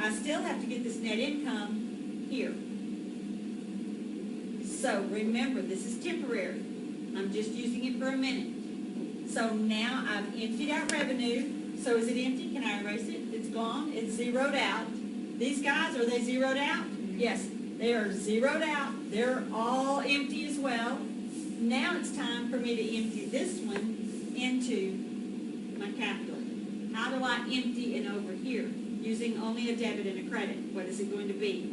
I still have to get this net income here. So remember, this is temporary. I'm just using it for a minute. So now I've emptied out revenue. So is it empty? Can I erase it? It's gone. It's zeroed out. These guys, are they zeroed out? Yes, they are zeroed out. They're all empty as well. Now it's time for me to empty this one into my capital. How do I empty it over here? Using only a debit and a credit. What is it going to be?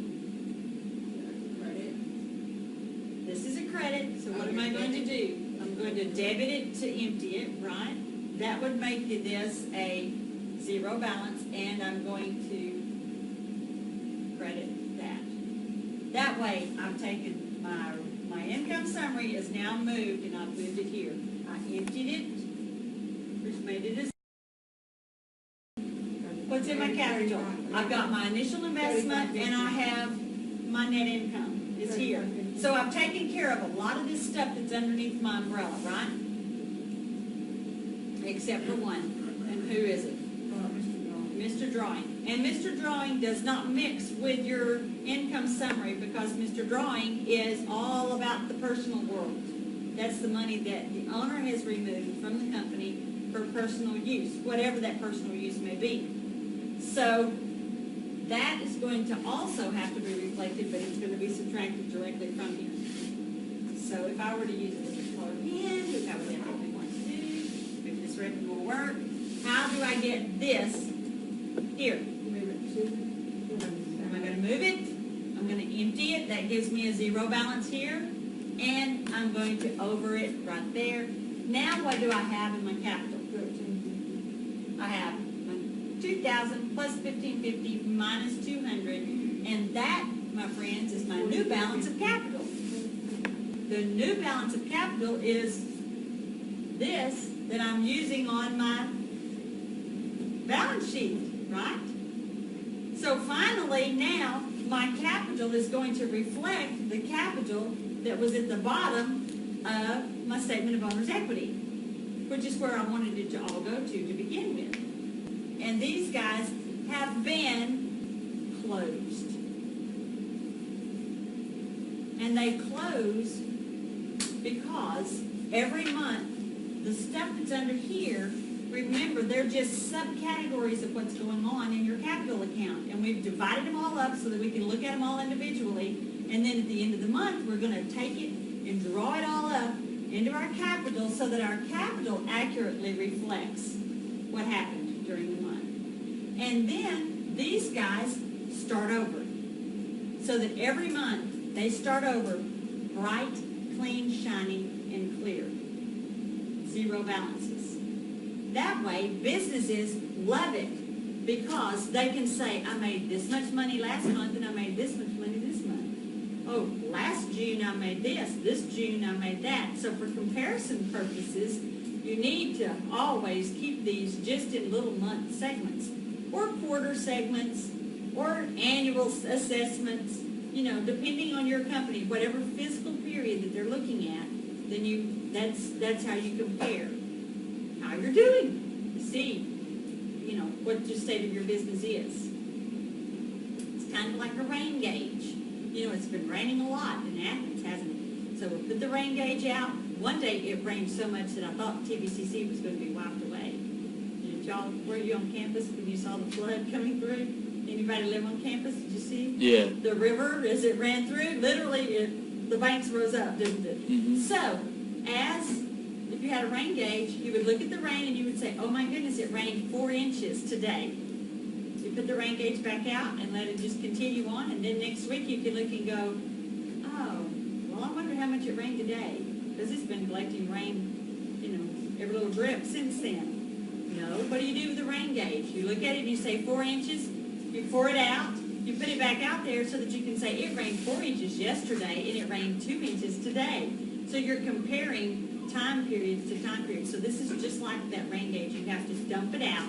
Credit. This is a credit, so what am I going to do? I'm going to debit it to empty it, right? That would make this a zero balance, and I'm going to credit that. That way, I've taken my income summary is now moved, and I've moved it here. I emptied it, which made it a what's in my capital? I've got my initial investment and I have my net income is here. So I've taken care of a lot of this stuff that's underneath my umbrella, right? Except for one. And who is it? Mr. Drawing. And Mr. Drawing does not mix with your income summary because Mr. Drawing is all about the personal world. That's the money that the owner has removed from the company for personal use, whatever that personal use may be. So that is going to also have to be reflected, but it's going to be subtracted directly from here. So if I were to use a different color pen, which I would definitely want to do, maybe this red will work. How do I get this here? Am I going to move it? I'm going to empty it. That gives me a zero balance here. And I'm going to over it right there. Now what do I have in my capital? I have 2,000 plus 1,550 minus 200, and that, my friends, is my new balance of capital. The new balance of capital is this that I'm using on my balance sheet, right? So finally, now, my capital is going to reflect the capital that was at the bottom of my statement of owner's equity, which is where I wanted it to all go to begin with. And these guys have been closed. And they close because every month, the stuff that's under here, remember, they're just subcategories of what's going on in your capital account. And we've divided them all up so that we can look at them all individually. And then at the end of the month, we're going to take it and draw it all up into our capital so that our capital accurately reflects what happened during the month. And then these guys start over. So that every month they start over bright, clean, shiny, and clear. Zero balances. That way, businesses love it because they can say, I made this much money last month and I made this much money this month. Oh, last June I made this June I made that. So for comparison purposes, you need to always keep these just in little month segments, or quarter segments, or annual assessments, you know, depending on your company, whatever fiscal period that they're looking at, then that's how you compare how you're doing to see, you know, what the state of your business is. It's kind of like a rain gauge. You know, it's been raining a lot in Athens, hasn't it? So we'll put the rain gauge out. One day it rained so much that I thought TVCC was going to be wiped away. Y'all, were you on campus when you saw the flood coming through? Anybody live on campus? Did you see? Yeah. The river, as it ran through, literally the banks rose up, didn't it? Mm-hmm. So, if you had a rain gauge, you would look at the rain and you would say, oh my goodness, it rained 4 inches today. You put the rain gauge back out and let it just continue on, and then next week you can look and go, oh, well, I wonder how much it rained today, because it's been collecting rain, you know, every little drip since then. No, what do you do with the rain gauge? You look at it and you say 4 inches, you pour it out, you put it back out there so that you can say it rained 4 inches yesterday and it rained 2 inches today. So you're comparing time periods to time periods. So this is just like that rain gauge. You have to dump it out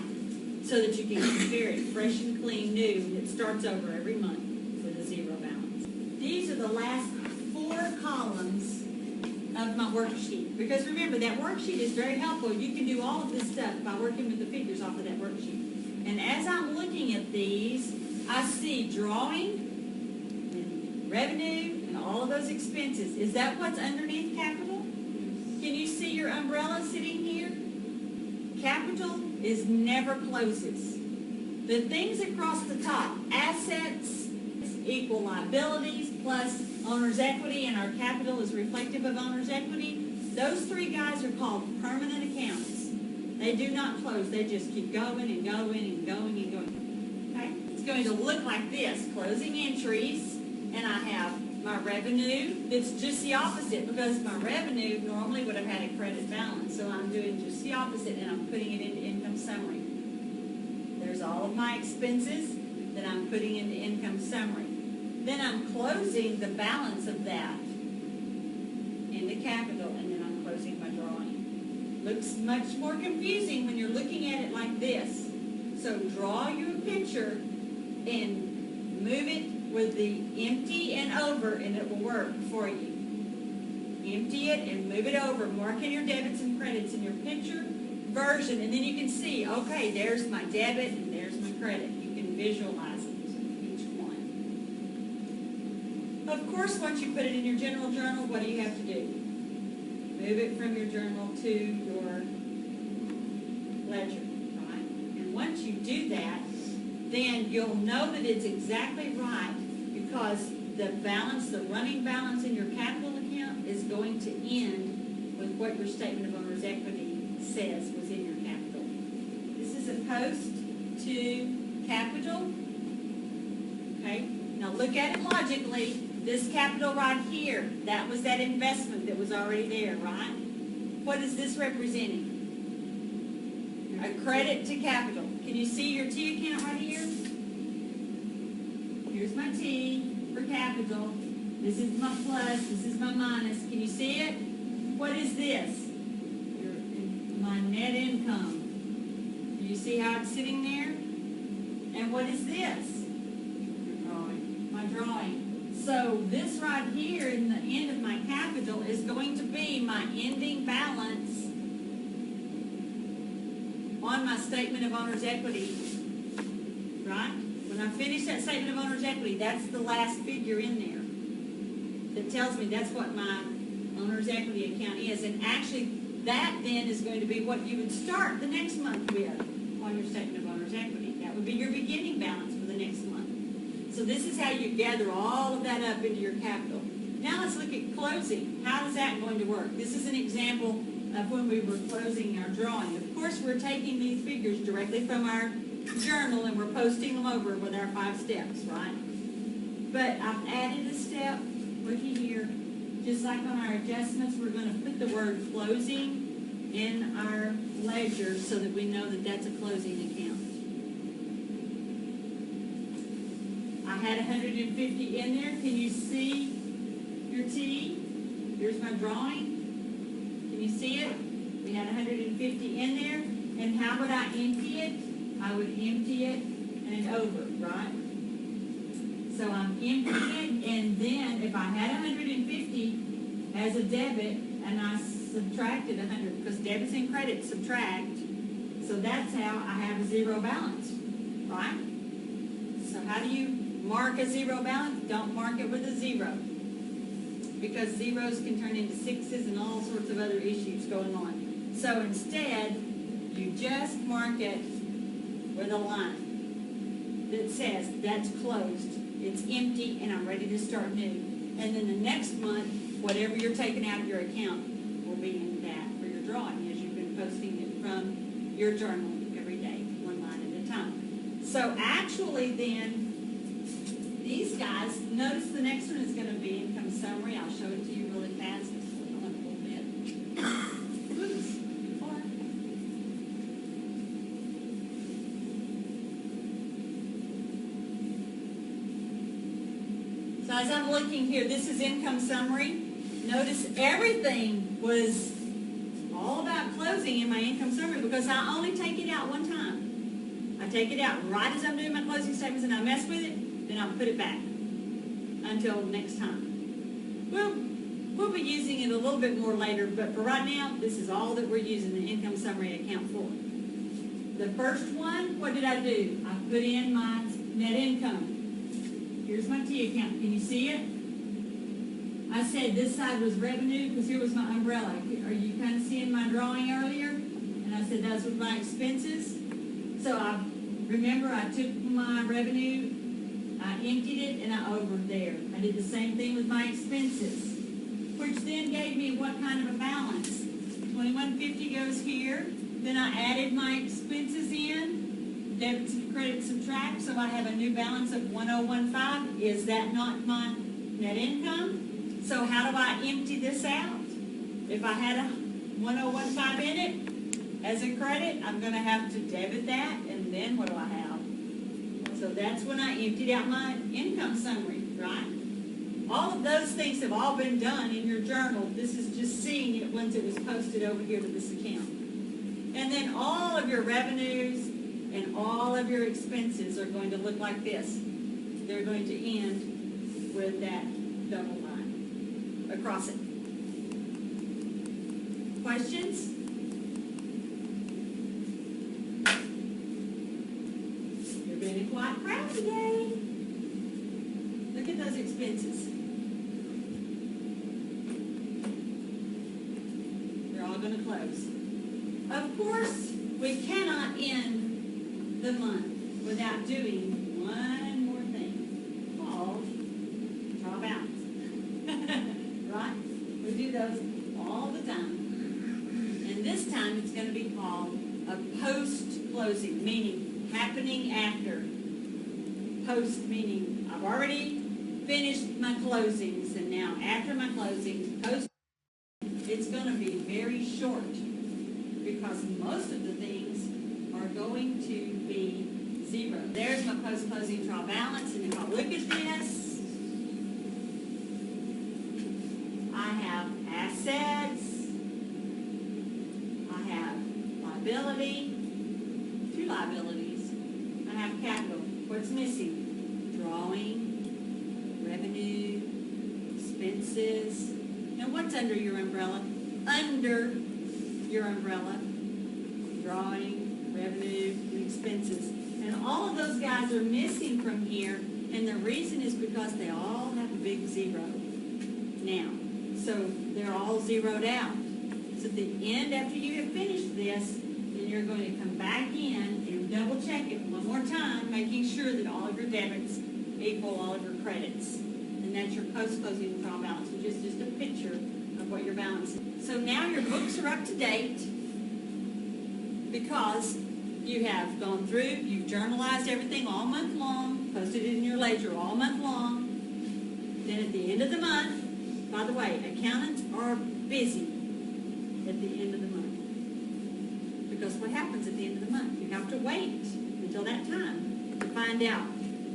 so that you can compare it fresh and clean, new, and it starts over every month with a zero balance. These are the last 4 columns of my worksheet. Because remember, that worksheet is very helpful. You can do all of this stuff by working with the figures off of that worksheet. And as I'm looking at these, I see drawing and revenue and all of those expenses. Is that what's underneath capital? Can you see your umbrella sitting here? Capital is never closes. The things across the top, assets equal liabilities plus owner's equity, and our capital is reflective of owner's equity. Those three guys are called permanent accounts. They do not close. They just keep going and going and going and going. Okay? It's going to look like this. Closing entries, and I have my revenue. It's just the opposite because my revenue normally would have had a credit balance. So I'm doing just the opposite, and I'm putting it into income summary. There's all of my expenses that I'm putting into income summary. Then I'm closing the balance of that into capital, and then I'm closing my drawing. Looks much more confusing when you're looking at it like this. So draw you a picture and move it with the empty and over, and it will work for you. Empty it and move it over. Mark in your debits and credits in your picture version, and then you can see, okay, there's my debit and there's my credit. You can visualize it, each one. Of course, once you put it in your general journal, what do you have to do? Move it from your journal to your ledger, right? And once you do that, then you'll know that it's exactly right because the balance, the running balance in your capital account is going to end with what your statement of owner's equity says was in your capital. This is a post to capital. Okay, now look at it logically. This capital right here, that was that investment that was already there, right? What is this representing? A credit to capital. Can you see your T account right here? Here's my T for capital. This is my plus, this is my minus. Can you see it? What is this? My net income. Do you see how it's sitting there? And what is this? Your drawing. My drawing. So this right here in the end of my capital is going to be my ending balance on my statement of owner's equity. Right? When I finish that statement of owner's equity, that's the last figure in there that tells me that's what my owner's equity account is. And actually, that then is going to be what you would start the next month with on your statement of owner's equity. That would be your beginning balance for the next month. So this is how you gather all of that up into your capital. Now let's look at closing. How is that going to work? This is an example of when we were closing our drawing. Of course, we're taking these figures directly from our journal and we're posting them over with our 5 steps, right? But I've added a step, looky here. Just like on our adjustments, we're going to put the word closing in our ledger so that we know that that's a closing account. I had 150 in there. Can you see your T? Here's my drawing. Can you see it? We had 150 in there. And how would I empty it? I would empty it and over, right? So I'm emptying it, and then if I had 150 as a debit, and I subtracted 100, because debits and credits subtract, so that's how I have a zero balance, right? So how do you mark a zero balance? Don't mark it with a 0, because zeros can turn into 6s and all sorts of other issues going on. So instead, you just mark it with a line that says that's closed. It's empty, and I'm ready to start new. And then the next month, whatever you're taking out of your account will be in that for your drawing as you've been posting it from your journal every day, one line at a time. So actually then, these guys, notice the next one is going to be income summary. I'll show it to you really fast. It's going on a little bit. Oops. So as I'm looking here, this is income summary. Notice everything was all about closing in my income summary because I only take it out one time. I take it out right as I'm doing my closing statements and I mess with it, then I'll put it back until next time. We'll be using it a little bit more later, but for right now, this is all that we're using the income summary account for. The first one, what did I do? I put in my net income. Here's my T account. Can you see it? I said this side was revenue because here was my umbrella. Are you kind of seeing my drawing earlier? And I said those were my expenses. So I took my revenue, I emptied it, and I overed there. I did the same thing with my expenses, which then gave me what kind of a balance? 2150 goes here. Then I added my expenses in, debit, credit, subtract, so I have a new balance of 1015. Is that not my net income? So how do I empty this out? If I had a 1015 in it as a credit, I'm going to have to debit that, and then what do I have? So that's when I emptied out my income summary, right? All of those things have all been done in your journal. This is just seeing it once it was posted over here to this account. And then all of your revenues and all of your expenses are going to look like this. They're going to end with that double line across it. Questions? You're being a quiet crowd today. Look at those expenses. They're all going to close. Of course, we cannot end the month without doing one more thing called draw balance. Right? We do those all the time. And this time it's going to be called a post-closing, meaning happening after. Post meaning I've already finished my closings, and now after my closings, post, it's going to be very short because most of the things are going to be zero. There's my post-closing trial balance, and if I look at this, I have assets, I have liability, two liabilities, I have capital. What's missing? Drawing, revenue, expenses, and what's under your umbrella? Under your umbrella, drawing, revenue, and expenses. And all of those guys are missing from here, and the reason is because they all have a big zero now. So they're all zeroed out. So at the end, after you have finished this, then you're going to come back in and double check it one more time, making sure that all of your debits equal all of your credits. And that's your post-closing trial balance, which is just a picture of what your balance is. So now your books are up to date because you have gone through, you've journalized everything all month long, posted it in your ledger all month long. Then at the end of the month, by the way, accountants are busy at the end of the month. Because what happens at the end of the month? You have to wait until that time to find out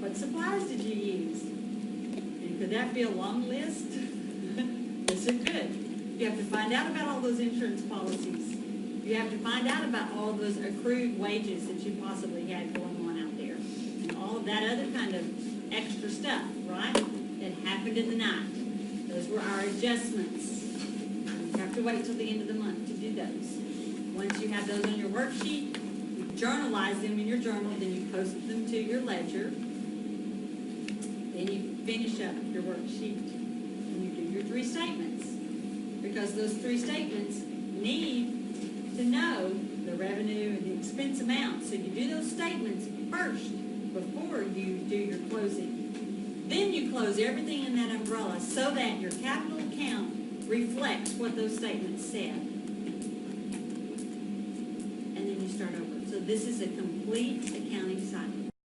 what supplies did you use. And could that be a long list? Yes, it could. You have to find out about all those insurance policies. You have to find out about all those accrued wages that you possibly had going on out there. And all of that other kind of extra stuff, right? That happened in the night. Those were our adjustments. You have to wait till the end of the month to do those. Once you have those on your worksheet, you journalize them in your journal, then you post them to your ledger. Then you finish up your worksheet and you do your three statements. Because those three statements need to know the revenue and the expense amount. So you do those statements first before you do your closing. Then you close everything in that umbrella so that your capital account reflects what those statements said. And then you start over. So this is a complete accounting cycle.